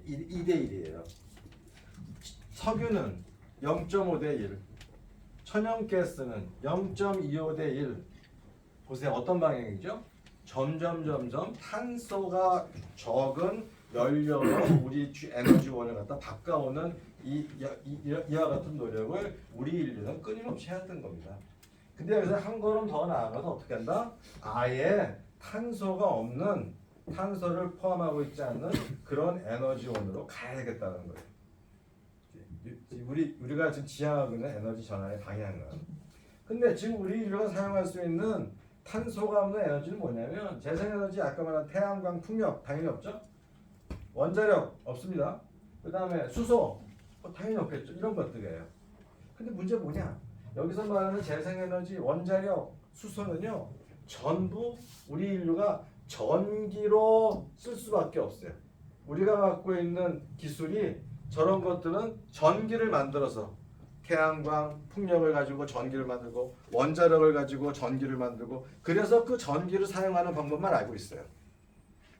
2대 1이에요. 석유는 0.5대 1, 천연가스는 0.25대 1. 보세요. 어떤 방향이죠? 점점 탄소가 적은 연료로 우리 에너지원을 갖다 바꿔오는 이와 같은 노력을 우리 인류는 끊임없이 해왔던 겁니다. 근데 여기서 한 걸음 더 나아가서 어떻게 한다? 아예 탄소가 없는, 탄소를 포함하고 있지 않는 그런 에너지원으로 가야 되겠다는 거예요. 우리가 지금 지향하고 있는 에너지 전환의 방향은. 근데 지금 우리 인류가 사용할 수 있는 탄소가 없는 에너지는 뭐냐면, 재생에너지, 아까 말한 태양광, 풍력 당연히 없죠. 원자력 없습니다. 그 다음에 수소 당연히 없겠죠. 이런 것들이에요. 근데 문제 뭐냐? 여기서 말하는 재생에너지, 원자력, 수소는요, 전부 우리 인류가 전기로 쓸 수밖에 없어요. 우리가 갖고 있는 기술이, 저런 것들은 전기를 만들어서, 태양광, 풍력을 가지고 전기를 만들고, 원자력을 가지고 전기를 만들고, 그래서 그 전기를 사용하는 방법만 알고 있어요.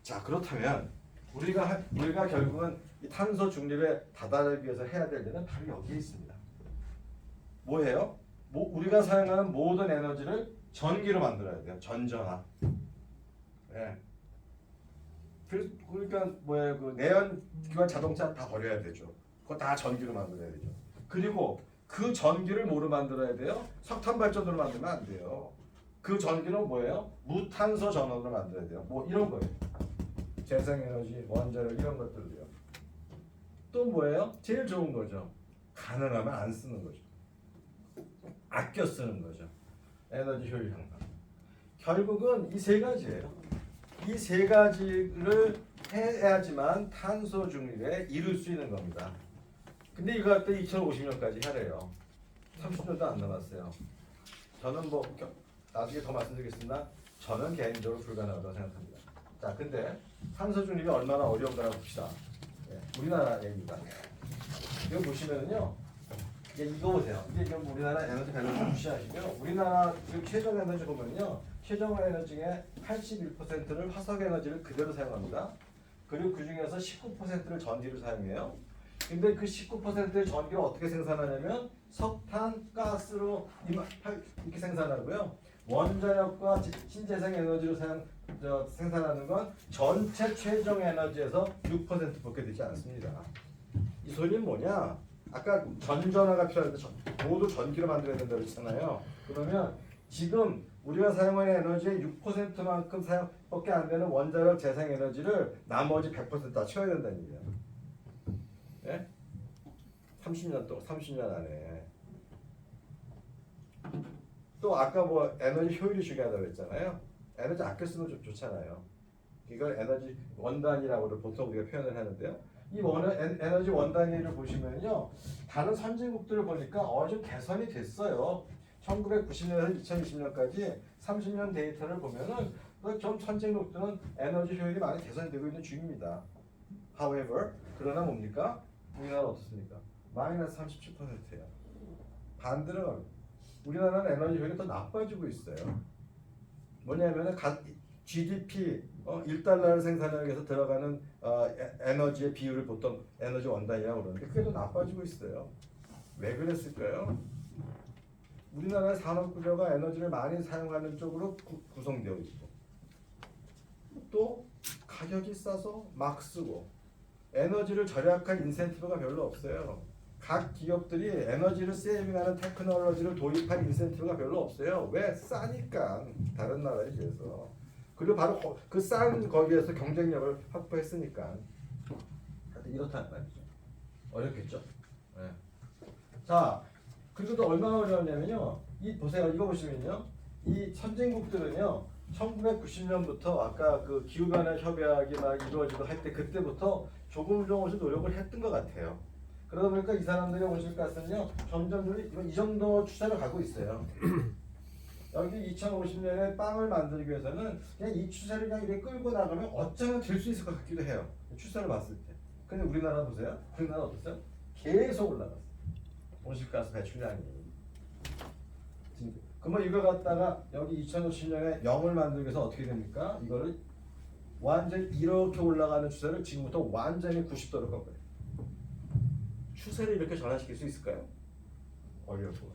자, 그렇다면 우리가 결국은 이 탄소 중립에 다다르기 위해서 해야 될 일은 바로 여기에 있습니다. 뭐예요? 우리가 사용하는 모든 에너지를 전기로 만들어야 돼요. 전전화. 네. 그러니까 뭐예요? 그 내연기관 자동차 다 버려야 되죠. 그거 다 전기로 만들어야 되죠. 그리고 그 전기를 뭐로 만들어야 돼요? 석탄 발전으로 만들면 안 돼요. 그 전기는 뭐예요? 무탄소 전원으로 만들어야 돼요. 뭐 이런 거예요. 재생에너지, 원자력 이런 것들도요. 또 뭐예요? 제일 좋은 거죠. 가능하면 안 쓰는 거죠. 아껴 쓰는 거죠. 에너지 효율 향상. 결국은 이 세 가지예요. 이 세 가지를 해야지만 탄소 중립에 이룰 수 있는 겁니다. 근데 이거 할 때 2050년까지 하래요. 30년도 안 남았어요. 저는 뭐 나중에 더 말씀드리겠습니다. 저는 개인적으로 불가능하다고 생각합니다. 자, 근데 탄소 중립이 얼마나 어려운가 봅시다. 네, 우리나라 얘기입니다. 이거 보시면은요, 이거 보세요. 이게 지금 우리나라 에너지 밸런스 무시하시고요. 우리나라 지금 최종 에너지 보면요, 최종 에너지의 81%를 화석 에너지를 그대로 사용합니다. 그리고 그 중에서 19%를 전기로 사용해요. 근데 그 19%의 전기를 어떻게 생산하냐면 석탄, 가스로 이렇게 생산하고요. 원자력과 신재생 에너지로 생산하는 건 전체 최종 에너지에서 6%밖에 되지 않습니다. 이 소리는 뭐냐? 아까 전전화가 필요한데 모두 전기로 만들어야 된다고 했잖아요. 그러면 지금 우리가 사용하는 에너지의 6%만큼 사용밖에 안 되는 원자력 재생 에너지를 나머지 100% 다 채워야 된다는 얘기예요. 예? 30년 안에. 또 아까 뭐 에너지 효율이 중요하다고 했잖아요. 에너지 아껴 쓰면 좋잖아요. 이걸 에너지 원단위라고 보통 우리가 표현을 하는데요. 이 에너지 원단위를 보시면요, 다른 선진국들을 보니까 좀 개선이 됐어요. 1990년에서 2020년까지 30년 데이터를 보면은 좀 선진국들은 에너지 효율이 많이 개선되고 있는 중입니다. However, 그러나 뭡니까? 우리나라 어떻습니까? 마이너스 37%예요. 반대로 우리나라는 에너지 효율이 더 나빠지고 있어요. 뭐냐면은 GDP 1달러를 생산하기 위해서 들어가는 에너지의 비율을 보통 에너지 원단위라고 그러는데 그게 더 나빠지고 있어요. 왜 그랬을까요? 우리나라의 산업 구조가 에너지를 많이 사용하는 쪽으로 구성되어 있고, 또 가격이 싸서 막 쓰고, 에너지를 절약할 인센티브가 별로 없어요. 각 기업들이 에너지를 세이빙하는 테크놀로지를 도입할 인센티브가 별로 없어요. 왜? 싸니까, 다른 나라에 비해서. 그리고 바로 그 싼 거기에서 경쟁력을 확보했으니까. 이렇다는 말이죠. 어렵겠죠? 네. 자, 그리고 또 얼마나 어려웠냐면요, 보세요. 이거 보시면요, 이 선진국들은요, 1990년부터 아까 그 기후변화 협약이 막 이루어지고 할 때, 그때부터 조금씩 노력을 했던 것 같아요. 그러다 보니까 이 사람들의 온실가스는요, 점점 이 정도 추세를 가고 있어요. 여기 2050년에 빵을 만들기 위해서는 그냥 이 추세를 그냥 이렇게 끌고 나가면 어쩌면 될 수 있을 것 같기도 해요. 추세를 봤을 때. 근데 우리나라 보세요. 우리나라 어땠어요? 계속 올라갔어요. 온실가스 배출량이. 그러면 이걸 갖다가 여기 2050년에 0을 만들기 위해서 어떻게 됩니까? 이거를 완전히 이렇게 올라가는 추세를 지금부터 완전히 90도로 꺾어요. 추세를 이렇게 전환시킬 수 있을까요? 어려울 것 같아요.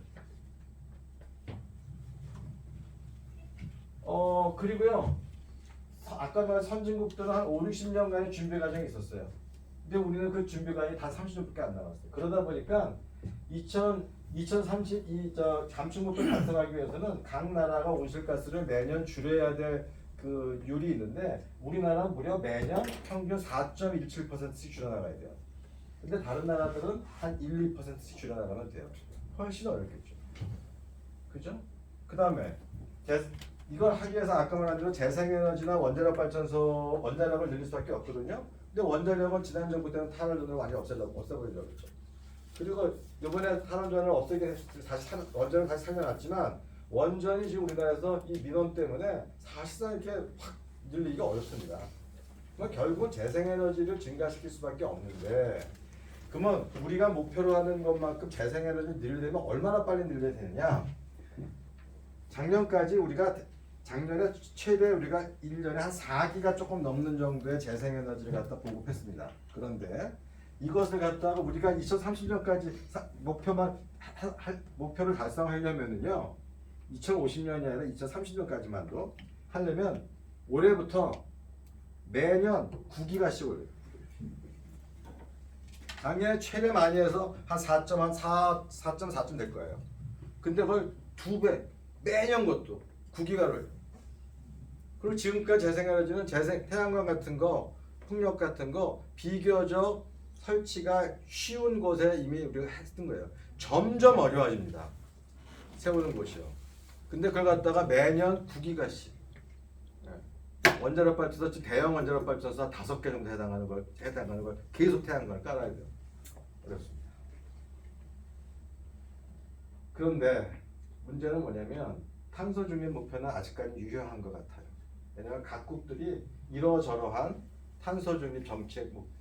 그리고요. 아까 말한 선진국들은 한 5, 60년간의 준비 과정이 있었어요. 근데 우리는 그 준비 과정이 단 30년밖에 안 남았어요. 그러다 보니까 2030 감축 목표 달성하기 위해서는 각 나라가 온실가스를 매년 줄여야 될 그 율이 있는데 우리나라는 무려 매년 평균 4.17%씩 줄여나가야 돼요. 근데 다른 나라들은 한 1, 2%씩 줄여나가면 돼요. 훨씬 어렵겠죠. 그죠? 그 다음에 이걸 하기 위해서 아까 말한 대로 재생에너지나 원자력 발전소 원자력을 늘릴 수밖에 없거든요. 근데 원자력은 지난 정부 때는 탈원전을 완전히 없애버리려고 했죠. 그리고 이번에 탈원전을 없애게 원전을 다시 살려놨지만 원전이 지금 우리나라에서 이 민원 때문에 사실상 이렇게 확 늘리기가 어렵습니다. 그러니까 결국은 재생에너지를 증가시킬 수밖에 없는데 그러면 우리가 목표로 하는 것만큼 재생에너지를 늘리려면 얼마나 빨리 늘려야 되느냐? 작년에 최대 우리가 1년에 한 4기가 조금 넘는 정도의 재생에너지를 갖다 보급했습니다. 그런데 이것을 갖다가 우리가 2030년까지 목표를 달성하려면은요, 2050년이 아니라 2030년까지만도 하려면 올해부터 매년 9기가씩 올려요. 작년에 최대 많이 해서 한 4.4쯤 될 거예요. 근데 그걸 2배, 매년 것도 9기가를. 그리고 지금까지 재생에너지는 태양광 같은 거, 풍력 같은 거 비교적 설치가 쉬운 곳에 이미 우리가 했던 거예요. 점점 어려워집니다. 세우는 곳이요. 근데 그걸 갖다가 매년 9기가씩 원자력 발전소, 대형 원자력 발전소 5개 정도 해당하는 걸 계속 태양광을 깔아야 돼요. 어렵습니다. 그런데 문제는 뭐냐면 탄소 중립 목표는 아직까지 유효한 것 같아요. 왜냐하면 각국들이 이러저러한 탄소 중립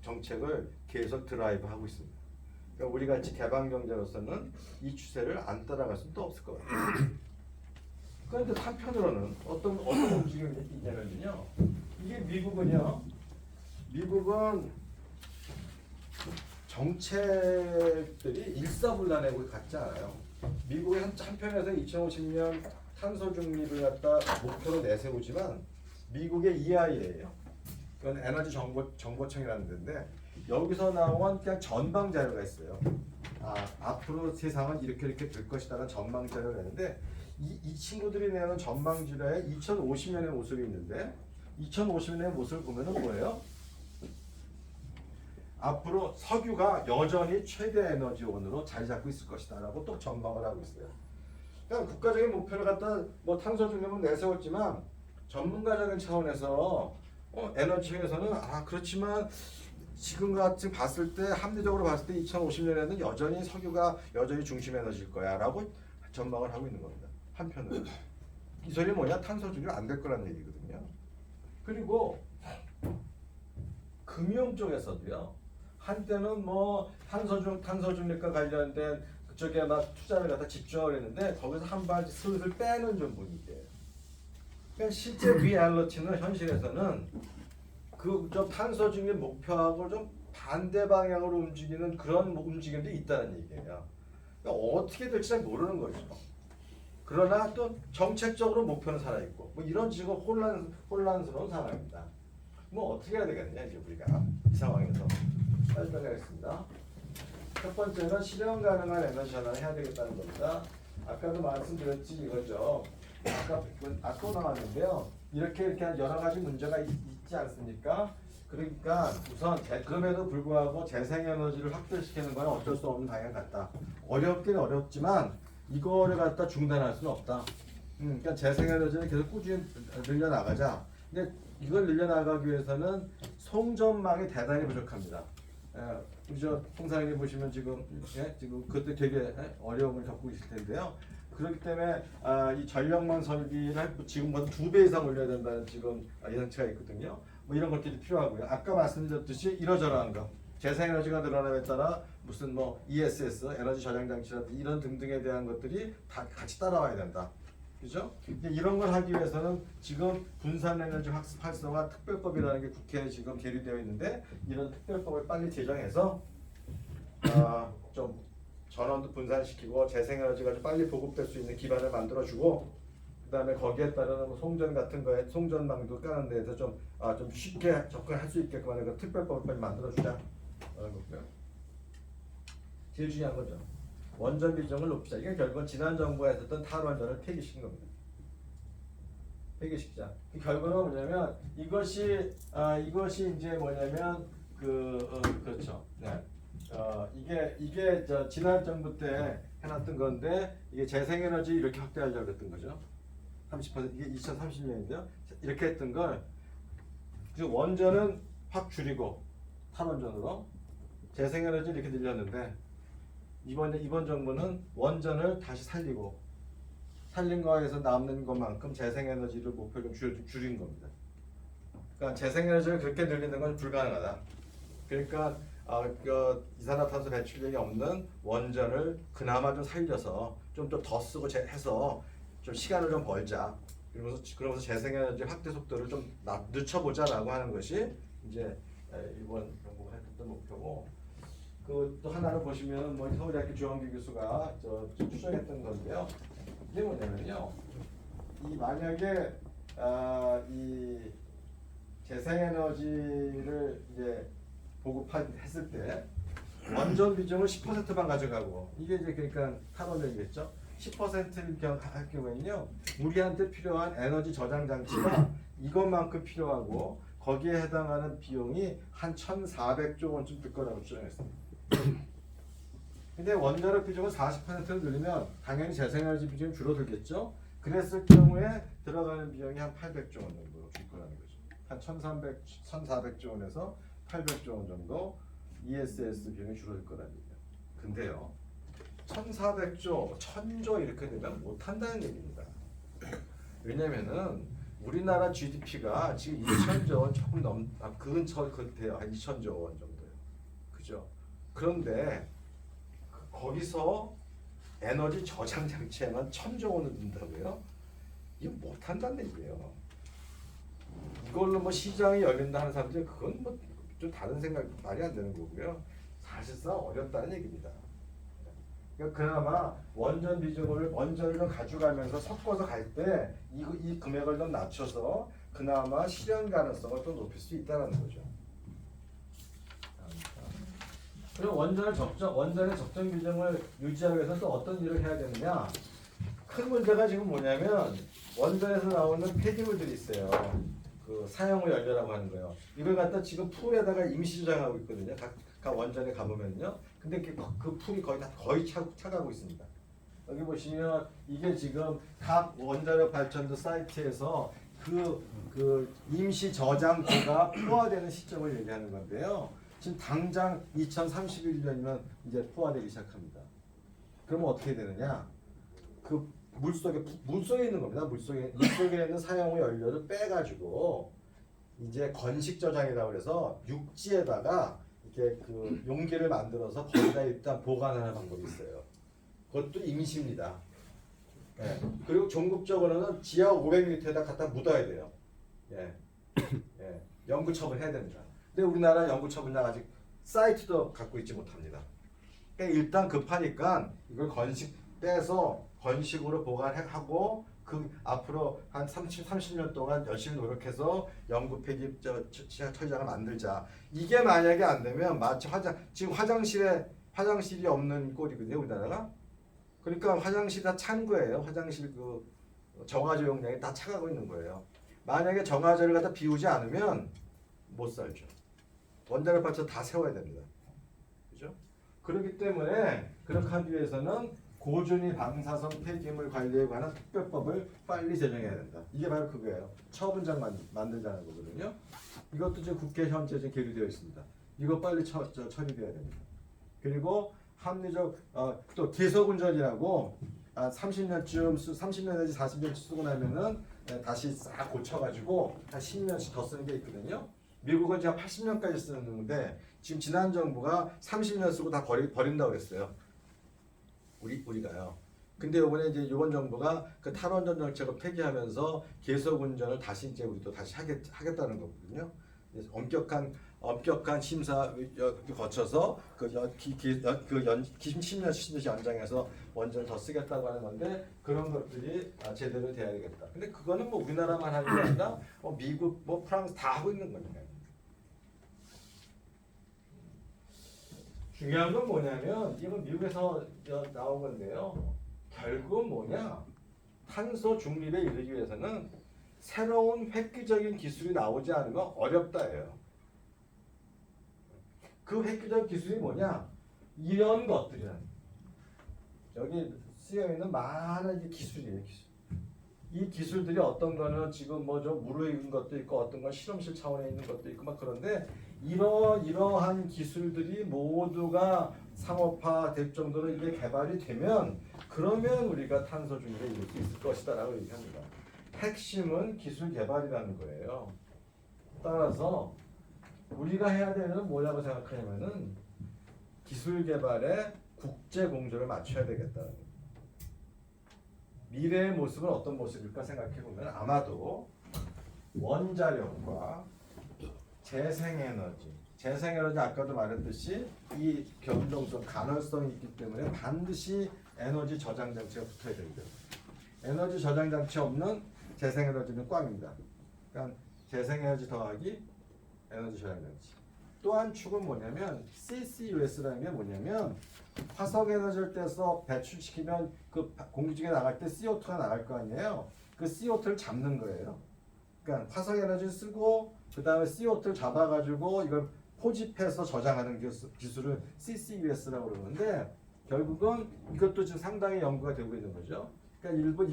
정책을 계속 드라이브하고 있습니다. 그러니까 우리 같이 개방 경제로서는 이 추세를 안 따라갈 수도 없을 것 같아요. 그런데 한편으로는 어떤 움직임이 있냐면요. 이게 미국은 정책들이 일사불란하고 같지 않아요. 미국의 한편에서 2050년 탄소 중립을 갖다 목표로 내세우지만 미국의 EIA예요. 그건 에너지 정보청이라는 데인데 여기서 나온 그냥 전망 자료가 있어요. 앞으로 세상은 이렇게 될 것이다라는 전망 자료가 있는데 이 친구들이 내는 전망 자료에 2050년의 모습이 있는데 2050년의 모습을 보면은 뭐예요? 앞으로 석유가 여전히 최대 에너지원으로 자리 잡고 있을 것이다라고 또 전망을 하고 있어요. 그러니까 국가적인 목표를 갖다 뭐 탄소 중립은 내세웠지만 전문가적인 차원에서 에너지에서는 그렇지만 지금 같이 봤을 때 합리적으로 봤을 때 2050년에는 여전히 석유가 여전히 중심 에너지일 거야라고 전망을 하고 있는 겁니다. 한편으로 이 소리 뭐냐? 탄소 중립 안 될 거라는 얘기거든요. 그리고 금융 쪽에서도요. 한때는 뭐 탄소 중립과 관련된 그쪽에 막 투자를 갖다 집중을 했는데 거기서 한 발 슬슬 빼는 좀 분위기예요. 그러니까 실제 리얼리티는 현실에서는 좀 탄소 중립 목표하고 좀 반대 방향으로 움직이는 그런 움직임도 있다는 얘기예요. 그러니까 어떻게 될지 잘 모르는 거죠. 그러나 또 정책적으로 목표는 살아있고 뭐 이런 지금 혼란스러운 상황입니다. 뭐 어떻게 해야 되겠느냐 이제 우리가 이 상황에서 설명하겠습니다. 첫 번째는 실현 가능한 에너지 전환을 해야 되겠다는 겁니다. 아까도 말씀드렸지 이거죠. 아까 나왔는데요. 이렇게 여러 가지 문제가 있지 않습니까? 그러니까 우선 그럼에도 불구하고 재생에너지를 확대시키는 건 어쩔 수 없는 방향 같다. 어렵긴 어렵지만 이거를 갖다 중단할 수는 없다. 그러니까 재생에너지를 계속 꾸준히 늘려나가자. 근데 이걸 늘려나가기 위해서는 송전망이 대단히 부족합니다. 우리 홍사장님 보시면 지금 그때 되게 어려움을 겪고 있을 텐데요. 그렇기 때문에 이 전력망 설비를 지금보다 2배 이상 올려야 된다는 지금 예상치가 있거든요. 뭐 이런 것들이 필요하고요. 아까 말씀드렸듯이 이러저러한 거 재생에너지가 늘어남에 따라 무슨 뭐 ESS 에너지 저장 장치라든지 이런 등등에 대한 것들이 다 같이 따라와야 된다. 그죠? 이제 이런 걸 하기 위해서는 지금 분산에너지 활성화 특별법이라는 게 국회에 지금 계류되어 있는데 이런 특별법을 빨리 제정해서 좀 전원도 분산시키고 재생에너지가 좀 빨리 보급될 수 있는 기반을 만들어주고 그다음에 거기에 따른 뭐 송전 같은 거에 송전망도 까는 데에서 좀 쉽게 접근할 수 있게끔 하는 그 특별법을 빨리 만들어주자 라는 거고요. 제일 중요한 거죠. 원전 비중을 높이자. 이게 결국은 지난 정부가 했었던 탈원전을 폐기시킨 겁니다. 폐기시키자. 그 결과는 뭐냐면 이것이 이제 뭐냐면 그렇죠. 네. 이게 지난 정부 때 해놨던 건데 이게 재생에너지 이렇게 확대하려고 했던 거죠. 30% 이게 2030년인데요. 이렇게 했던 걸 원전은 확 줄이고 탈원전으로 재생에너지 이렇게 늘렸는데 이번 정부는 원전을 다시 살린 거에서 남는 것만큼 재생에너지를 목표를 줄인 겁니다. 그러니까 재생에너지를 그렇게 늘리는 건 불가능하다. 그러니까 이산화탄소 배출량이 없는 원전을 그나마 좀 살려서 좀 더 쓰고 해서 좀 시간을 좀 벌자. 그러면서 재생에너지 확대 속도를 좀 늦춰보자라고 하는 것이 이제 이번 정부가 했던 목표고. 그 또 하나를 보시면 뭐 서울대학교 주원기 교수가 추정했던 건데요. 이게 뭐냐면요. 이 만약에 이 재생에너지를 이제 보급했을 때 원전 비중을 10%만 가져가고 이게 이제 그러니까 탈원전이겠죠. 10%를 할 경우에는요. 우리한테 필요한 에너지 저장 장치가 이것만큼 필요하고 거기에 해당하는 비용이 한 1,400조 원쯤 들 거라고 추정했습니다. 근데 원자력 비중을 40%로 늘리면 당연히 재생에너지 비중이 줄어들겠죠. 그랬을 경우에 들어가는 비용이 한 800조 원 정도 줄 거라는 거죠. 한 1,400조 원에서 800조 원 정도 ESS 비용이 줄어들 거라는 얘기예요. 근데요. 1,400조, 1,000조 이렇게 되면 못한다는 얘기입니다. 왜냐면은 우리나라 GDP가 지금 2,000조 원 조금 근처 돼요. 한 2,000조 원 정도요. 그죠? 그런데 거기서 에너지 저장 장치에만 1,000조 원을 든다고요? 이거 못한다는 얘기예요. 이걸로 뭐 시장이 열린다 하는 사람들이 그건 뭐 좀 다른 생각, 말이 안 되는 거고요. 사실상 어렵다는 얘기입니다. 그러니까 그나마 원전을 좀 가져가면서 섞어서 갈 때 이 금액을 좀 낮춰서 그나마 실현 가능성을 또 높일 수 있다는 거죠. 그럼 원전의 적정 비중을 유지하기 위해서 또 어떤 일을 해야 되느냐? 큰 문제가 지금 뭐냐면 원전에서 나오는 폐기물들이 있어요. 그 사용 후 연료라고 하는 거예요. 이걸 갖다 지금 풀에다가 임시 저장하고 있거든요. 각 원전에 가보면요. 근데 그 풀이 거의 차가고 있습니다. 여기 보시면 이게 지금 각 원자력 발전소 사이트에서 그 임시 저장고가 포화되는 시점을 얘기하는 건데요. 지금 당장 2031년이면 이제 포화되기 시작합니다. 그러면 어떻게 되느냐? 그 물속에 있는 겁니다. 물속에 있는 사용 후 연료를 빼가지고 이제 건식 저장이라고 해서 육지에다가 이렇게 그 용기를 만들어서 거기다 일단 보관하는 방법이 있어요. 그것도 임시입니다. 예. 그리고 전국적으로는 지하 500m에다 갖다 묻어야 돼요. 예. 예. 연구 처분해야 됩니다. 근데 우리나라 연구 처분량 아직 사이트도 갖고 있지 못합니다. 그러니까 일단 급하니까 이걸 빼서 건식으로 보관하고 그 앞으로 한 30년 동안 열심히 노력해서 연구 폐기 처리장을 만들자. 이게 만약에 안 되면 마치 지금 화장실이 없는 꼴이거든요, 우리나라가. 그러니까 화장실이 다 찬 거예요. 화장실 그 정화조 용량이 다 차가고 있는 거예요. 만약에 정화조를 갖다 비우지 않으면 못 살죠. 원자력 발전 다 세워야 됩니다. 그죠? 그렇기 때문에 그렇게 하기 위해서는 고준위 방사성 폐기물 관리에 관한 특별법을 빨리 제정해야 된다. 이게 바로 그거예요. 처분장 만들자는 거거든요. 이것도 지금 국회 현재 지금 계류되어 있습니다. 이거 빨리 처리돼야 됩니다. 그리고 합리적 또 계속운전이라고 30년 내지 40년쯤 쓰고 나면은 다시 싹 고쳐가지고 한 10년씩 더 쓰는 게 있거든요. 미국은 지금 80년까지 쓰는 건데 지금 지난 정부가 30년 쓰고 다 버린다고 했어요. 우리가요. 근데 이번에 이제 이번 정부가 그 탈원전 정책을 폐기하면서 계속 운전을 다시 이제 우리도 다시 하겠다는 거거든요. 그래서 엄격한 심사 거쳐서 기심 10년 10년 연장해서 원전을 더 쓰겠다고 하는 건데 그런 것들이 제대로 돼야 되겠다. 근데 그거는 뭐 우리나라만 하는 게 아니라 뭐 미국, 뭐 프랑스 다 하고 있는 거니까요. 중요한 건 뭐냐면 이건 미국에서 나온 건데요. 결국은 뭐냐? 탄소 중립에 이르기 위해서는 새로운 획기적인 기술이 나오지 않으면 어렵다예요. 그 획기적 기술이 뭐냐? 이런 것들이란. 여기 쓰여 있는 많은 기술이에요, 기술. 이 기술들이 어떤 거는 지금 뭐 좀 무르익은 것도 있고 어떤 건 실험실 차원에 있는 것도 있고 막 그런데 이러한 기술들이 모두가 상업화 될 정도로 이게 개발이 되면 그러면 우리가 탄소 중립에 이를 수 있을 것이다라고 얘기합니다. 핵심은 기술 개발이라는 거예요. 따라서 우리가 해야 되는 건 뭐라고 생각하냐면은 기술 개발에 국제 공조를 맞춰야 되겠다는 거예요. 미래의 모습은 어떤 모습일까 생각해 보면 아마도 원자력과 재생에너지 아까도 말했듯이 이 변동성, 간헐성이 있기 때문에 반드시 에너지 저장 장치가 붙어야 됩니다. 에너지 저장 장치 없는 재생에너지는 꽝입니다. 그러니까 재생에너지 더하기 에너지 저장 장치. 또 한 축은 뭐냐면 CCUS라는 게 뭐냐면 화석 에너지를 떼서 배출시키면 그 공기 중에 나갈 때 CO2가 나갈 거 아니에요. 그 CO2를 잡는 거예요. 그러니까 화석 에너지를 쓰고 그 다음에 CO2를 잡아가지고 이걸 포집해서 저장하는 기술을 CCUS라고 그러는데 결국은 이것도 지금 상당히 연구가 되고 있는 거죠. 그러니까 일본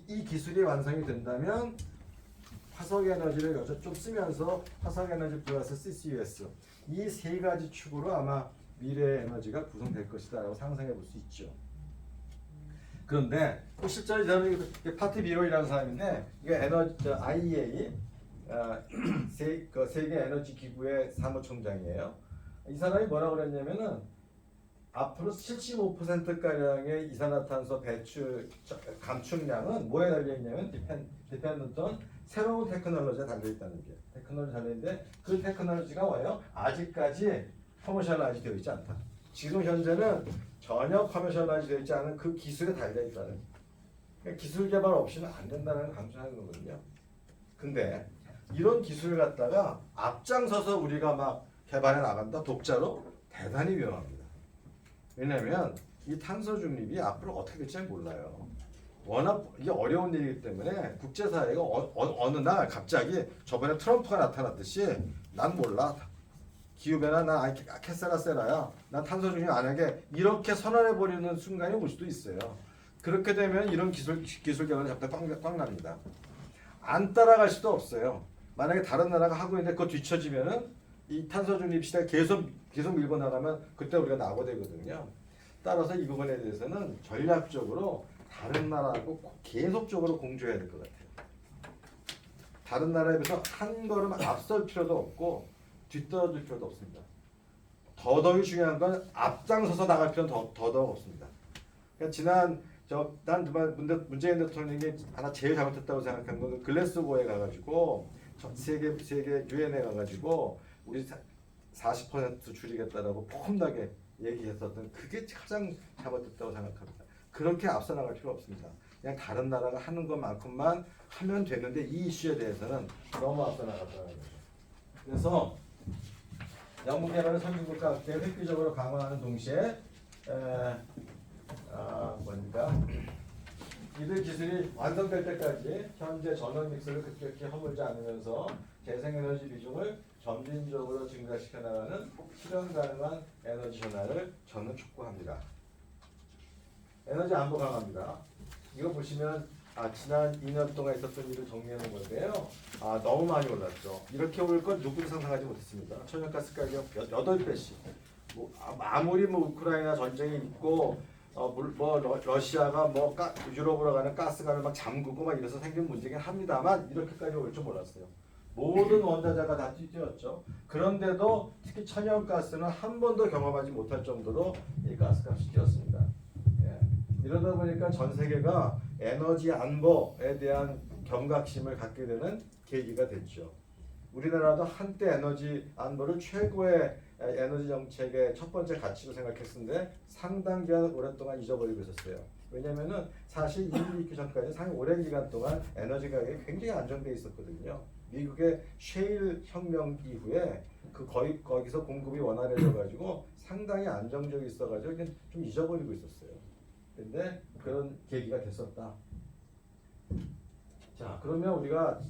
이 기술이 완성이 된다면 화석 에너지를 좀 쓰면서 화석 에너지 플러스 CCUS 이 세 가지 축으로 아마 미래의 에너지가 구성될 것이다라고 상상해 볼 수 있죠. 그런데 실제로 저는 파트 비로이라는 사람인데 이게 IEA 세계 에너지 기구의 사무총장이에요. 이 사람이 뭐라고 그랬냐면은 앞으로 75%가량의 이산화탄소 배출 감축량은 뭐에 달려 있냐면 디펜던트 새로운 테크놀로지에 달려 있다는 게 테크놀로지 달려 있는데 그 테크놀로지가 뭐예요? 아직까지 커머셜라이즈 되어 있지 않다. 지금 현재는 전혀 커머셜라이즈 되어 있지 않은 그 기술에 달려 있다는. 그러니까 기술 개발 없이는 안 된다는 강조하는 거거든요. 근데 이런 기술을 갖다가 앞장서서 우리가 막 개발해 나간다 독자로 대단히 위험합니다. 왜냐하면 이 탄소 중립이 앞으로 어떻게 될지 몰라요. 워낙 이게 어려운 일이기 때문에 국제사회가 어느 날 갑자기 저번에 트럼프가 나타났듯이 난 몰라. 기후변화 난 캐세라 세라야. 난 탄소 중립 안 하게 이렇게 선언해버리는 순간이 올 수도 있어요. 그렇게 되면 이런 기술 개발이 잡다 꽉 납니다. 안 따라갈 수도 없어요. 만약에 다른 나라가 하고 있는데 그거 뒤처지면은 이 탄소 중립 시대 계속 밀고 나가면 그때 우리가 낙오되거든요. 따라서 이 부분에 대해서는 전략적으로 다른 나라하고 계속적으로 공조해야 될 것 같아요. 다른 나라에 비해서 한 걸음 앞설 필요도 없고 뒤떨어질 필요도 없습니다. 더더욱 중요한 건 앞장서서 나갈 필요는 더더욱 없습니다. 그러니까 난 정말 문재인 대통령이 하나 제일 잘못했다고 생각한 건 글래스고에 가가지고 세계 유엔에 가가지고 우리 40% 줄이겠다라고 폼나게 얘기했었던 그게 가장 잘못됐다고 생각합니다. 그렇게 앞서 나갈 필요 없습니다. 그냥 다른 나라가 하는 것만큼만 하면 되는데 이 이슈에 대해서는 너무 앞서 나갔다는 거죠. 그래서 영국 개발을 선진국과 함께 획기적으로 강화하는 동시에 이들 기술이 완성될 때까지 현재 전원 믹스를 급격히 허물지 않으면서 재생에너지 비중을 점진적으로 증가시켜 나가는 실현 가능한 에너지 전환을 저는 촉구합니다. 에너지 안보 강화입니다. 이거 보시면 지난 2년 동안 있었던 일을 정리하는 건데요. 너무 많이 올랐죠. 이렇게 올 건 누구도 상상하지 못했습니다. 천연가스 가격 8배씩. 아무리 우크라이나 전쟁이 있고 러시아가 유럽으로 가는 가스관을 막 잠그고 막 이래서 생긴 문제긴 합니다만 이렇게까지 올 줄 몰랐어요. 모든 원자재가 다 뛰었죠. 그런데도 특히 천연가스는 한 번도 경험하지 못할 정도로 이 가스값이 뛰었습니다. 예. 이러다 보니까 전 세계가 에너지 안보에 대한 경각심을 갖게 되는 계기가 됐죠. 우리나라도 한때 에너지 안보를 최고의 에너지 정책의 첫 번째 가치로 생각했는데 상당 기간 오랫동안 잊어버리고 있었어요. 왜냐면은 사실 이민이 있기 전까지 상당히 오랜 기간 동안 에너지 가격이 굉장히 안정돼 있었거든요. 미국의 셰일 혁명 이후에 거기서 공급이 원활해져 가지고 상당히 안정적이 있어 가지고 좀 잊어버리고 있었어요. 근데 그런 계기가 됐었다. 자, 그러면 우리가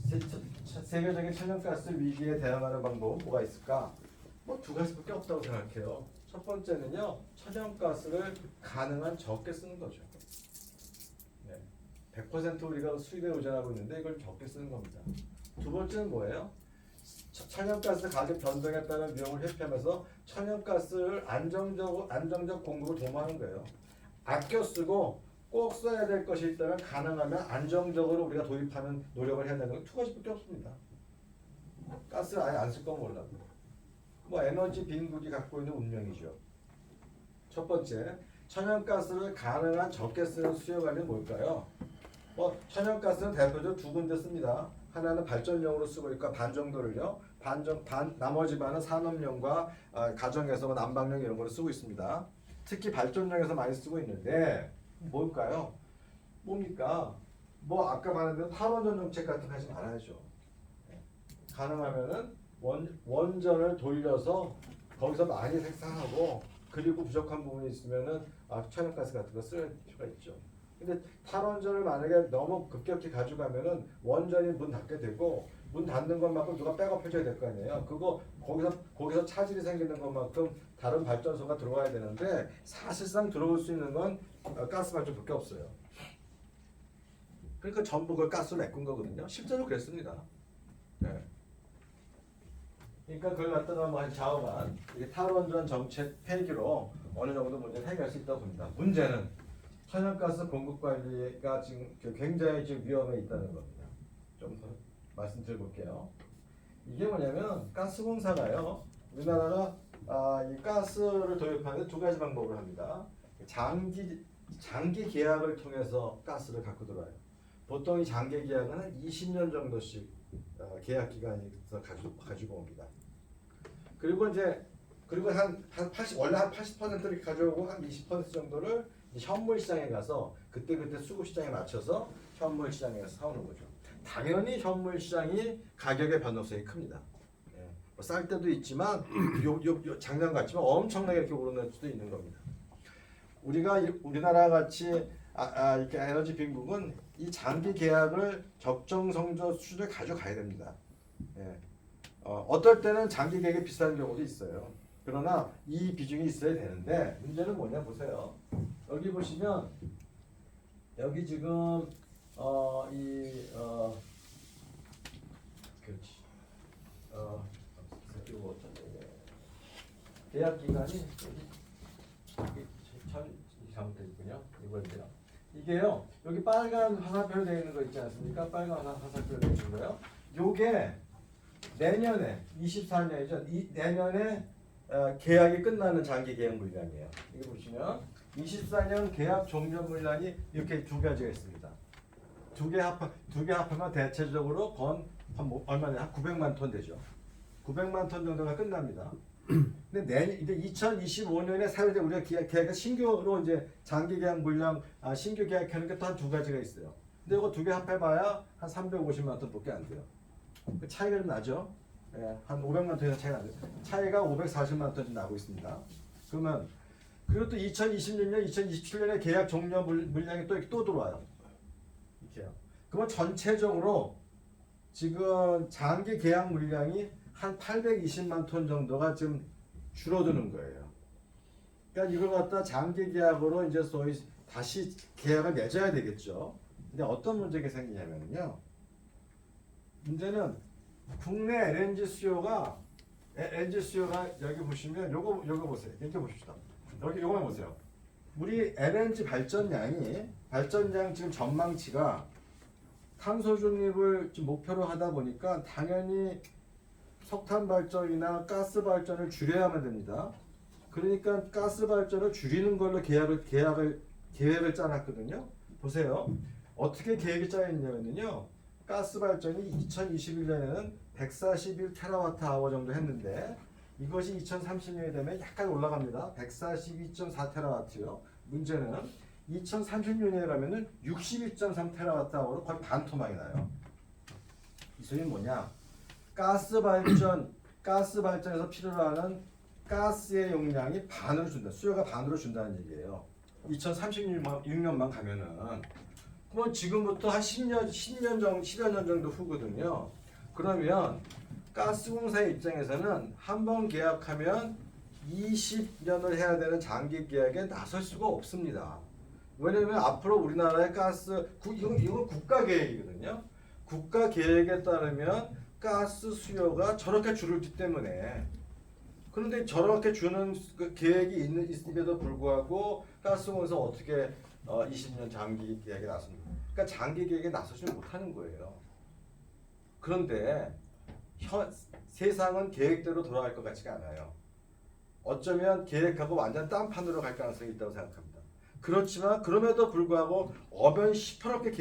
세계적인 천연가스 위기에 대응하는 방법은 뭐가 있을까? 뭐 두 가지밖에 없다고 생각해요. 첫 번째는요, 천연가스를 가능한 적게 쓰는 거죠. 네. 100% 우리가 수입에 의존하고 있는데 이걸 적게 쓰는 겁니다. 두 번째는 뭐예요? 천연가스 가격 변동에 따른 비용을 회피하면서 천연가스를 안정적 공급을 도모하는 거예요. 아껴 쓰고 꼭 써야 될 것이 있다면 가능하면 안정적으로 우리가 도입하는 노력을 해야 되는 건 두 가지밖에 없습니다. 가스 아예 안 쓸 건 몰라도. 뭐 에너지 빈국이 갖고 있는 운명이죠. 첫 번째, 천연가스를 가능한 적게 쓰는 수요 관리는 뭘까요? 뭐 천연가스는 대표적으로 두 군데 씁니다. 하나는 발전용으로 쓰고 있고 반 정도를요. 나머지 반은 산업용과 가정에서 난방용 이런 거를 쓰고 있습니다. 특히 발전용에서 많이 쓰고 있는데 뭘까요? 뭡니까? 뭐 아까 말한 대로 탈원전 정책 같은 거 하지 말아야죠. 가능하면은 원전을 돌려서 거기서 많이 생산하고 그리고 부족한 부분이 있으면은 천연가스 같은 거 쓸 필요가 있죠. 근데 탈원전을 만약에 너무 급격히 가져가면은 원전이 문 닫게 되고 문 닫는 것만큼 누가 백업해줘야 될 거 아니에요. 그거 거기서 차질이 생기는 것만큼 다른 발전소가 들어와야 되는데 사실상 들어올 수 있는 건 가스 발전밖에 없어요. 그러니까 전부 그 가스로 메꾼 거거든요. 실제로 그랬습니다. 네. 그러니까 그걸 갖다가 뭐 한 좌우간 이게 탈원전 정책 폐기로 어느 정도 문제를 해결할 수 있다고 봅니다. 문제는 천연가스 공급 관리가 지금 굉장히 지금 위험에 있다는 겁니다. 좀 더 말씀드려볼게요. 이게 뭐냐면 가스공사가요. 우리나라가 이 가스를 도입하는 두 가지 방법을 합니다. 장기 계약을 통해서 가스를 갖고 들어와요. 보통 이 장기 계약은 한 20년 정도씩 계약 기간에서 가지고 옵니다. 그리고 원래 한 80%를 가져오고 한 20% 정도를 현물 시장에 가서 그때 수급 시장에 맞춰서 현물 시장에서 사오는 거죠. 당연히 현물 시장이 가격의 변동성이 큽니다. 예. 뭐 쌀 때도 있지만 요 작년 같지만 엄청나게 이렇게 오르는 수도 있는 겁니다. 우리나라 같이 이렇게 에너지 빈국은 이 장기 계약을 적정 성조 수준을 가져가야 됩니다. 예. 어떨 때는 장기 계약이 비싼 경우도 있어요. 그러나 이 비중이 있어야 되는데 문제는 뭐냐 보세요. 여기 보시면 여기 지금 그렇지. 이거 계약 기간이 잘못되어 있군요. 이거인데요. 이게요. 여기 빨간 화살표로 되어 있는 거 있지 않습니까? 빨간 화살표로 되어 있는 거요. 요게 내년에 24년이죠. 내년에 계약이 끝나는 장기 계약 물량이에요. 이거 보시면 24년 계약 종료 물량이 이렇게 두 가지가 있습니다. 두 개 합하면 대체적으로 얼마냐? 한 900만 톤 되죠. 900만 톤 정도가 끝납니다. 근데 이제 2025년에 사회적 우리가 계약을 신규로 이제 장기 계약 물량 신규 계약하는 게 또 한 두 가지가 있어요. 근데 이거 두 개 합해봐야 한 350만 톤밖에 안 돼요. 그 차이가 좀 나죠. 예, 한 500만 톤에서 차이가 나죠. 차이가 540만 톤 나고 있습니다. 그러면 그리고 또 2026년, 2027년에 계약 종료 물량이 또 들어와요. 이렇게요. 그러면 전체적으로 지금 장기 계약 물량이 한 820만 톤 정도가 지금 줄어드는 거예요. 그러니까 이걸 갖다 장기 계약으로 이제 소위 다시 계약을 맺어야 되겠죠. 근데 어떤 문제가 생기냐면요. 문제는 국내 LNG 수요가 여기 보시면 요거 보세요. 이렇게 보십시다. 여기 요거만 보세요. 우리 LNG 발전량 지금 전망치가 탄소 중립을 지금 목표로 하다 보니까 당연히 석탄 발전이나 가스 발전을 줄여야만 됩니다. 그러니까 가스 발전을 줄이는 걸로 계약을 계획을 짜놨거든요. 보세요. 어떻게 계획이 짜있냐면요. 가스 발전이 2021년에는 141TWh 정도 했는데 이것이 2030년이 되면 약간 올라갑니다. 142.4TW요. 문제는 2030년에 가면은 62.3TWh로 거의 반토막이 나요. 이 소리는 뭐냐? 가스 발전에서 필요로 하는 가스의 용량이 반으로 준다. 수요가 반으로 준다는 얘기예요. 2036년만 가면은 그럼 지금부터 한 10년 정도 후거든요. 그러면 가스공사의 입장에서는 한 번 계약하면 20년을 해야 되는 장기 계약에 나설 수가 없습니다. 왜냐면 앞으로 우리나라의 이건 국가 계획이거든요. 국가 계획에 따르면 가스 수요가 저렇게 줄었기 때문에 그런데 저렇게 주는 그 계획이 있음에도 불구하고 가스공사 어떻게 20년 장기 계획에 나섭니까? 그러니까 장기 계획에 나서지 못하는 거예요. 그런데 세상은 계획대로 돌아갈 것 같지가 않아요. 어쩌면 계획하고 완전 딴판으로 갈 가능성이 있다고 생각합니다. 그렇지만 그럼에도 불구하고 엄연 시퍼렇게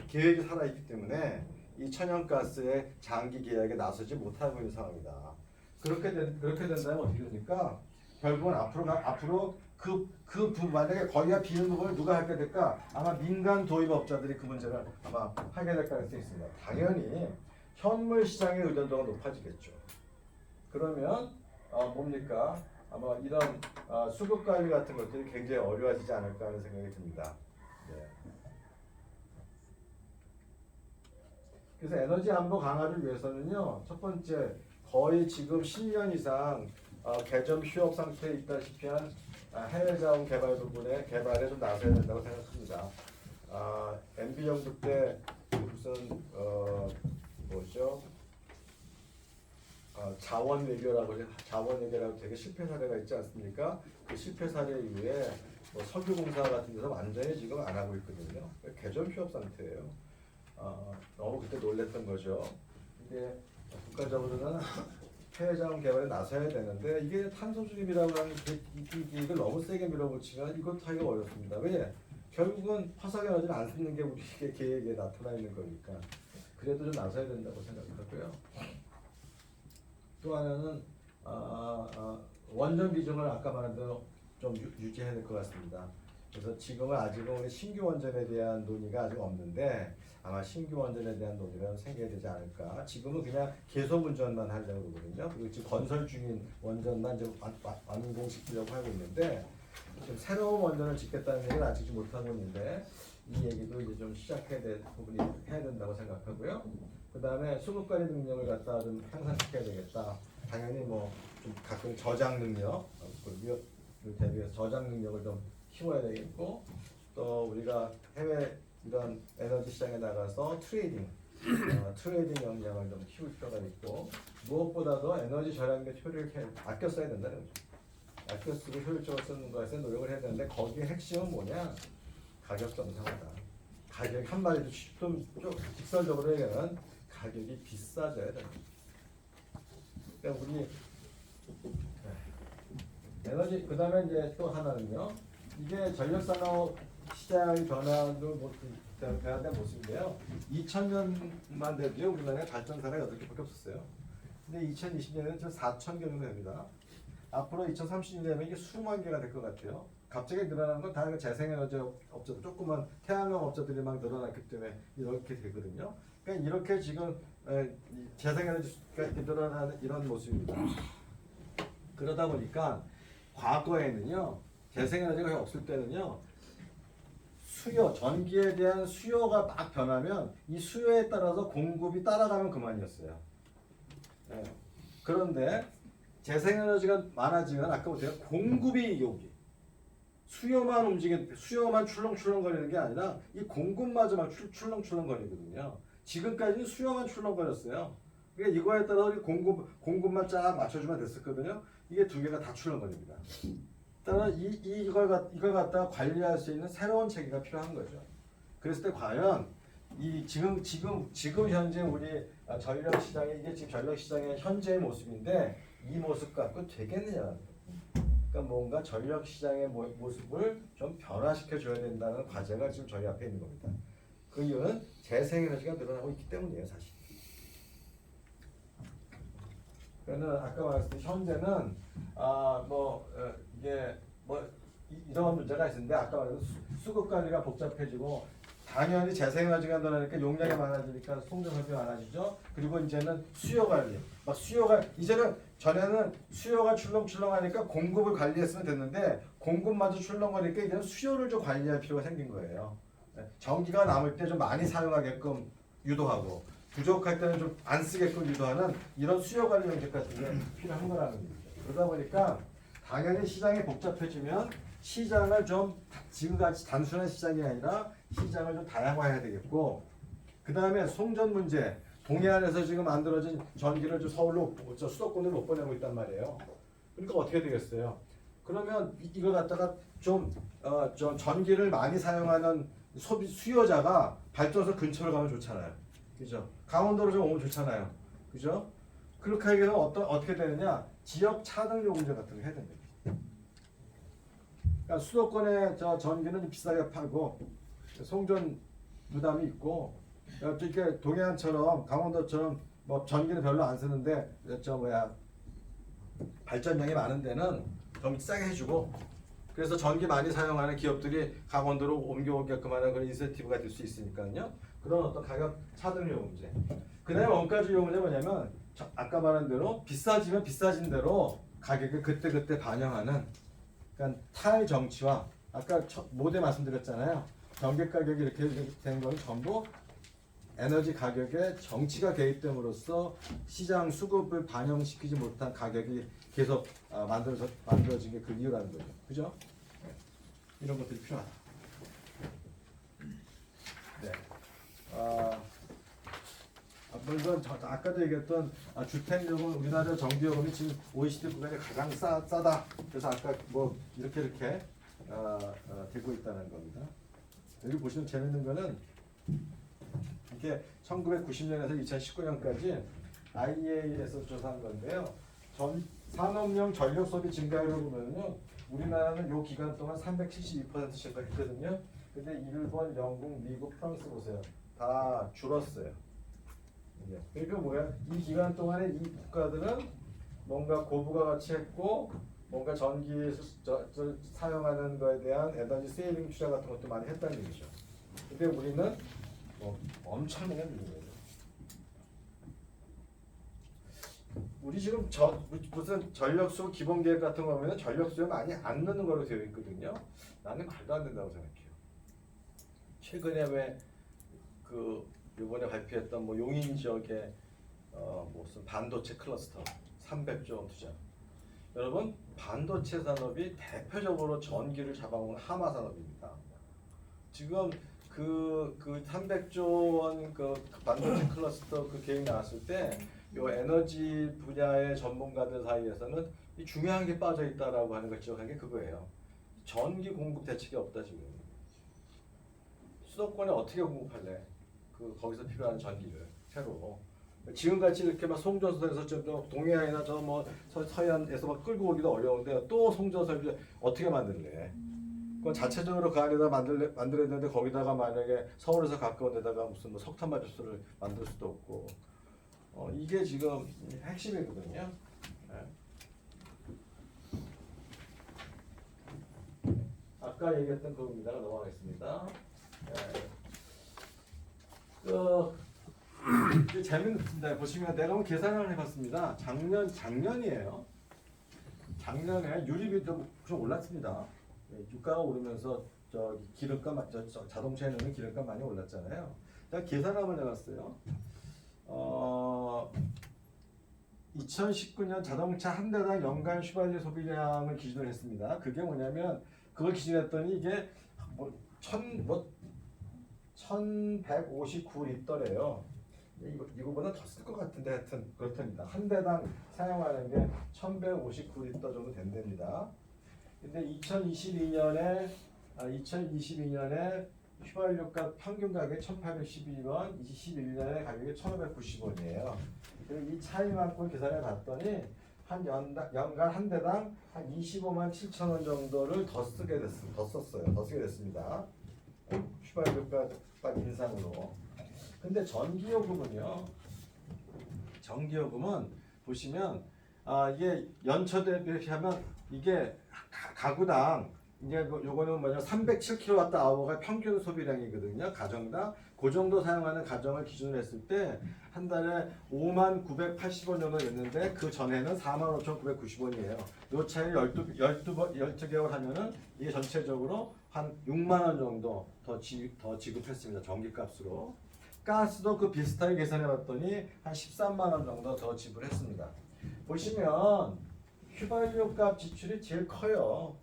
계획이 살아있기 때문에 이 천연가스의 장기 계약에 나서지 못하고 있는 상황이다. 그렇게 된다면 어떻게 됩니까? 결국은 앞으로 만약에 거기가 비는 부분을 누가 하게 될까? 아마 민간 도입업자들이 그 문제를 아마 하게 될 가능성이 있습니다. 당연히 현물 시장의 의존도가 높아지겠죠. 그러면 뭡니까? 아마 이런 수급 관리 같은 것들이 굉장히 어려워지지 않을까 하는 생각이 듭니다. 네. 그래서 에너지 안보 강화를 위해서는요, 첫 번째 거의 지금 10년 이상 개점 휴업 상태에 있다시피 한 해외 자원 개발 부분에 개발에 좀 나서야 된다고 생각합니다. MB 정부 때 무슨 뭐죠? 자원 외교라고 되게 실패 사례가 있지 않습니까? 그 실패 사례 이후에 뭐 석유공사 같은 데서 완전히 지금 안 하고 있거든요. 개점 휴업 상태예요. 너무 그때 놀랬던 거죠. 이게 국가적으로는 해외 자원 개발에 나서야 되는데 이게 탄소 중립이라고 하는 이걸 너무 세게 밀어붙이면 이것도 하기가 어렵습니다. 왜? 결국은 화석에너지를 안 쓰는 게 우리의 계획에 나타나 있는 거니까 그래도 좀 나서야 된다고 생각하고요. 또 하나는 원전 비중을 아까 말한 대로 좀 유지해야 될 것 같습니다. 그래서 지금은 아직은 우리 신규 원전에 대한 논의가 아직 없는데 아마 신규 원전에 대한 논의가 생겨야 되지 않을까. 지금은 그냥 계속 운전만 하려고 그러거든요. 그리고 지금 건설 중인 원전만 좀 완공시키려고 하고 있는데 지금 새로운 원전을 짓겠다는 얘기를 아직 좀 못하고 있는데 이 얘기도 이제 좀 시작해야 될 부분이 해야 된다고 생각하고요. 그 다음에 수급관리 능력을 갖다 좀 향상시켜야 되겠다. 당연히 뭐 좀 가끔 저장 능력, 위협을 대비해서 저장 능력을 좀 키워야 되겠고, 또 우리가 해외 이런 에너지 시장에 나가서 트레이딩 역량을 좀 키울 필요가 있고, 무엇보다도 에너지 절약 및 효율을 아껴 써야 된다는 거죠. 아껴 쓰고 효율적으로 쓰는 것에 노력을 해야 되는데 거기에 핵심은 뭐냐? 가격 정상화다. 가격 한마디로 좀 직설적으로 얘기하면 가격이 비싸져야 됩니다. 그러니까 우리 에너지 그 다음에 이제 또 하나는요. 이게 전력산업 시장의 변화된 모습인데요. 2000년만 돼도요 우리나라에 발전사가 8개밖에 없었어요. 근데 2020년에는 지금 4,000개 정도 됩니다. 앞으로 2030년 되면 이게 수만 개가 될 것 같아요. 갑자기 늘어나는 건 다 재생에너지 업체들, 조그만 태양광 업체들이 막 늘어났기 때문에 이렇게 되거든요. 그러니까 이렇게 지금 재생에너지가 이렇게 늘어나는 이런 모습입니다. 그러다 보니까 과거에는요, 재생에너지가 없을 때는요, 전기에 대한 수요가 막 변하면 이 수요에 따라서 공급이 따라가면 그만이었어요. 네. 그런데 재생에너지가 많아지면 아까부터 공급이 여기 수요만 출렁출렁거리는 게 아니라 이 공급마저 막 출렁출렁거리거든요. 지금까지는 수요만 출렁거렸어요. 그러니까 이거에 따라 공급만 쫙 맞춰주면 됐었거든요. 이게 두 개가 다 출렁거립니다. 따라 이걸 갖다가 관리할 수 있는 새로운 체계가 필요한 거죠. 그랬을 때 과연 이 지금 현재 우리 전력 시장이 이게 지금 전력 시장의 현재의 모습인데 이 모습 갖고 되겠느냐. 그러니까 그러니까 뭔가 전력 시장의 모습을 좀 변화시켜 줘야 된다는 과제가 지금 저희 앞에 있는 겁니다. 그 이유는 재생에너지가 늘어나고 있기 때문이에요, 사실. 그러면 아까 말했듯이 현재는 이게 이런 문제가 있는데 아까 말했던 수급 관리가 복잡해지고 당연히 재생에너지가 늘어나니까 용량이 많아지니까 송전설비 많아지죠. 그리고 이제는 수요 관리, 막 수요가 이제는 전에는 수요가 출렁출렁하니까 공급을 관리했으면 됐는데 공급마저 출렁거리니까 이제는 수요를 좀 관리할 필요가 생긴 거예요. 전기가 남을 때 좀 많이 사용하게끔 유도하고 부족할 때는 좀 안 쓰게끔 유도하는 이런 수요 관리 정책 같은 게 필요한 거라는 얘기죠. 그러다 보니까 당연히 시장이 복잡해지면 시장을 좀 지금같이 단순한 시장이 아니라 시장을 좀 다양화해야 되겠고, 그 다음에 송전 문제. 동해안에서 지금 만들어진 전기를 좀 서울로 수도권으로 못 보내고 있단 말이에요. 그러니까 어떻게 되겠어요? 그러면 이걸 갖다가 좀 전기를 많이 사용하는 수요자가 발전소 근처로 가면 좋잖아요. 그죠? 강원도로 좀 오면 좋잖아요. 그죠? 그렇게 하기 위해서 어떻게 되느냐? 지역 차등 요금제 같은 거 해야 된다. 그러니까 수도권에 전기는 비싸게 팔고 송전 부담이 있고, 이렇게 동해안처럼 강원도처럼 뭐 전기는 별로 안 쓰는데 발전량이 많은 데는 좀 싸게 해주고, 그래서 전기 많이 사용하는 기업들이 강원도로 옮겨오게끔 하는 그런 인센티브가 될 수 있으니까요. 그런 어떤 가격 차등 요금제. 그다음에 원가주 요금제 뭐냐면 아까 말한 대로 비싸지면 비싸진 대로 가격을 그때 반영하는, 그러니까 탈정치와 아까 모두에 말씀드렸잖아요. 전기 가격이 이렇게 된 건 전부 에너지 가격에 정치가 개입됨으로써 시장 수급을 반영시키지 못한 가격이 계속 만들어진 게 그 이유라는 거죠. 그죠? 네. 이런 것들이 필요하다. 네. 물론 아까도 얘기했던 주택요금, 우리나라 전기요금이 지금 OECD 국가에 가장 싸다. 그래서 아까 뭐 이렇게 되고 있다는 겁니다. 여기 보시면 재밌는 거는 이게 1990년에서 2019년까지 IEA에서 조사한 건데요. 산업용 전력 소비 증가율을 보면요, 우리나라는 이 기간 동안 372% 증가했거든요. 근데 일본, 영국, 미국, 프랑스 보세요. 다 줄었어요. 그러니까 뭐야? 이 기간 동안에 이 국가들은 뭔가 고부가 가치했고, 뭔가 전기 사용하는 거에 대한 에너지 세이빙 투자 같은 것도 많이 했다는 얘기죠. 근데 우리는 엄청난 일이에요. 우리 지금 무슨 전력수 기본계획 같은 거 보면 전력수에 많이 안 넣는 거로 되어 있거든요. 나는 말도 안 된다고 생각해요. 최근에 왜 이번에 발표했던 용인 지역에 무슨 반도체 클러스터 300조 원 투자. 여러분, 반도체 산업이 대표적으로 전기를 잡아먹는 하마 산업입니다. 지금 그 300조 원 반도체 클러스터 계획 나왔을 때 이 에너지 분야의 전문가들 사이에서는 이 중요한 게 빠져 있다라고 하는 걸 지적한 게 그거예요. 전기 공급 대책이 없다 지금. 수도권에 어떻게 공급할래? 거기서 필요한 전기를 새로. 지금같이 이렇게 막 송전선에서 동해안이나 서해안에서 막 끌고 오기도 어려운데 또 송전설비 어떻게 만들래? 그건 자체적으로 그 안에다 만들어야 되는데 거기다가 만약에 서울에서 가까운 데다가 무슨 석탄 발전소를 만들 수도 없고, 이게 지금 핵심이거든요. 네. 아까 얘기했던 그겁니다. 넘어가겠습니다. 네. 재밌습니다. 보시면 내가 한번 계산을 해봤습니다. 작년이에요. 작년에 유리비도 좀 올랐습니다. 유가가 오르면서 기름값, 자동차에는 기름값 많이 올랐잖아요. 제가 계산 한번 해봤어요. 2019년 자동차 한 대당 연간 휘발유 소비량을 기준으로 했습니다. 그게 뭐냐면 그걸 기준했더니 이게 1159리터래요. 이거보다 더 쓸 것 같은데 하여튼 그렇답니다. 한 대당 사용하는 게 1159리터 정도 된답니다. 근데 2022년에 휘발유값 평균 가격이 1,812원, 21년에 가격이 1,590원이에요. 이 차이만큼 계산해 봤더니 한 연간 한 대당 한 25만 7천 원 정도를 더 쓰게 됐습니다. 휘발유값 인상으로. 근데 전기요금은 보시면 이게 연초 대비하면 이게 가구당 이제 요거는 뭐냐 307kWh가 평균 소비량이거든요. 가정당 그 정도 사용하는 가정을 기준으로 했을 때 한 달에 5980원 정도 냈는데 그 전에는 45,990원이에요. 요 차이 12개월 하면은 이게 전체적으로 한 6만 원 정도 더 지급했습니다. 전기값으로. 가스도 그 비슷하게 계산해 봤더니 한 13만 원 정도 더 지불했습니다. 보시면 휘발유값 지출이 제일 커요.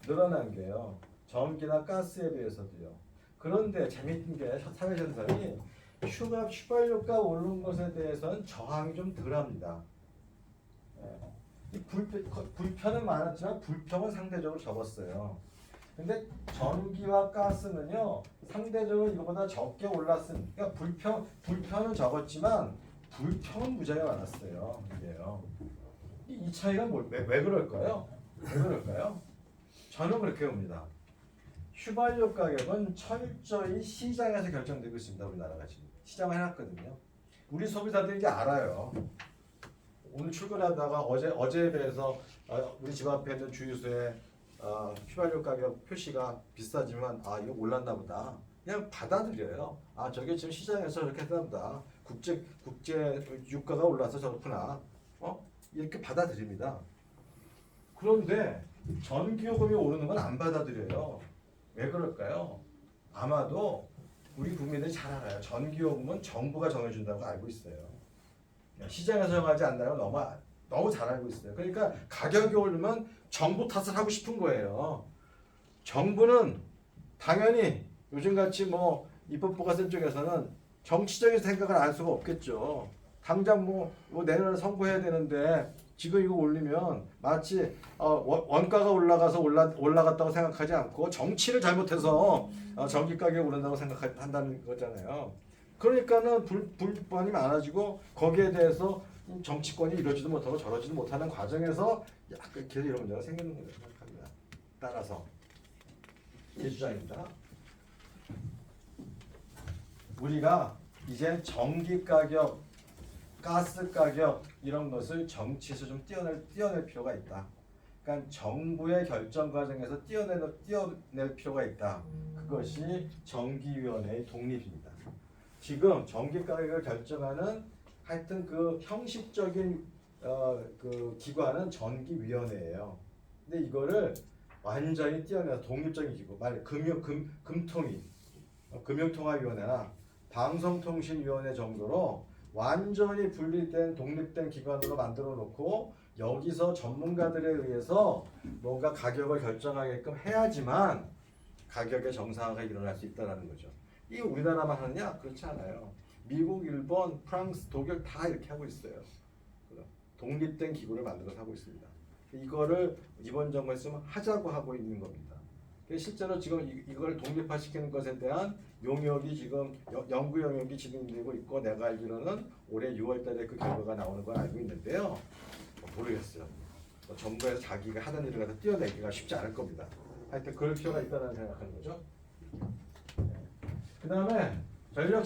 늘어난 게요. 전기나 가스에 비해서도요. 그런데 재밌는 게 사회전선이 휘발유값 오른 것에 대해서는 저항이 좀 덜합니다. 불편은 많았지만 불평은 상대적으로 적었어요. 근데 전기와 가스는요 상대적으로 이거보다 적게 올랐으니까 불편은 적었지만 불평은 무지하게 많았어요. 이게요. 이 차이가 왜 그럴까요? 저는 그렇게 봅니다. 휘발유 가격은 철저히 시장에서 결정되고 있습니다. 우리나라가 지금 시장을 해놨거든요. 우리 소비자들이 이제 알아요. 오늘 출근하다가 어제에 비해서 우리 집 앞에 있는 주유소에 휘발유 가격 표시가 비싸지만 이거 올랐나 보다. 그냥 받아들여요. 저게 지금 시장에서 저렇게 한다. 국제 유가가 올라서 저렇구나. 이렇게 받아들입니다. 그런데 전기요금이 오르는 건 안 받아들여요. 왜 그럴까요? 아마도 우리 국민들이 잘 알아요. 전기요금은 정부가 정해준다고 알고 있어요. 시장에서 정하지 않나요? 너무 잘 알고 있어요. 그러니까 가격이 오르면 정부 탓을 하고 싶은 거예요. 정부는 당연히 요즘같이 입법부가 쓴 쪽에서는 정치적인 생각을 알 수가 없겠죠. 당장 내년에 선거해야 되는데 지금 이거 올리면 마치 원가가 올라가서 올라갔다고 생각하지 않고 정치를 잘못해서 전기 가격이 오른다고 생각한다는 거잖아요. 그러니까는 불만이 많아지고 거기에 대해서 정치권이 이러지도 못하고 저러지도 못하는 과정에서 약간 계속 이런 문제가 생기는 거라고 생각합니다. 따라서 제 주장입니다. 우리가 이제 전기 가격, 가스 가격 이런 것을 정치에서 좀 띄어낼 필요가 있다. 그러니까 정부의 결정 과정에서 띄어낼 필요가 있다. 그것이 전기위원회의 독립입니다. 지금 전기 가격을 결정하는 하여튼 그 형식적인 그 기관은 전기위원회예요. 근데 이거를 완전히 띄어내서 독립적인 기구, 금융통화위원회나 방송통신위원회 정도로 완전히 분리된 독립된 기관으로 만들어 놓고 여기서 전문가들에 의해서 뭔가 가격을 결정하게끔 해야지만 가격의 정상화가 일어날 수 있다는 거죠. 이 우리나라만 하느냐? 그렇지 않아요. 미국, 일본, 프랑스, 독일 다 이렇게 하고 있어요. 독립된 기구를 만들어서 하고 있습니다. 이거를 이번 정부에서 하자고 하고 있는 겁니다. 실제로 지금 이걸 독립화시키는 것에 대한 용역이 지금 연구 용역이 진행되고 있고 내가 알기로는 올해 6월달에 그 결과가 나오는 걸 알고 있는데요. 모르겠어요. 정부에서 자기가 하는 일을 갖다 띄어내기가 쉽지 않을 겁니다. 하여튼 그럴 필요가 있다는 생각하는 거죠. 그 다음에 전력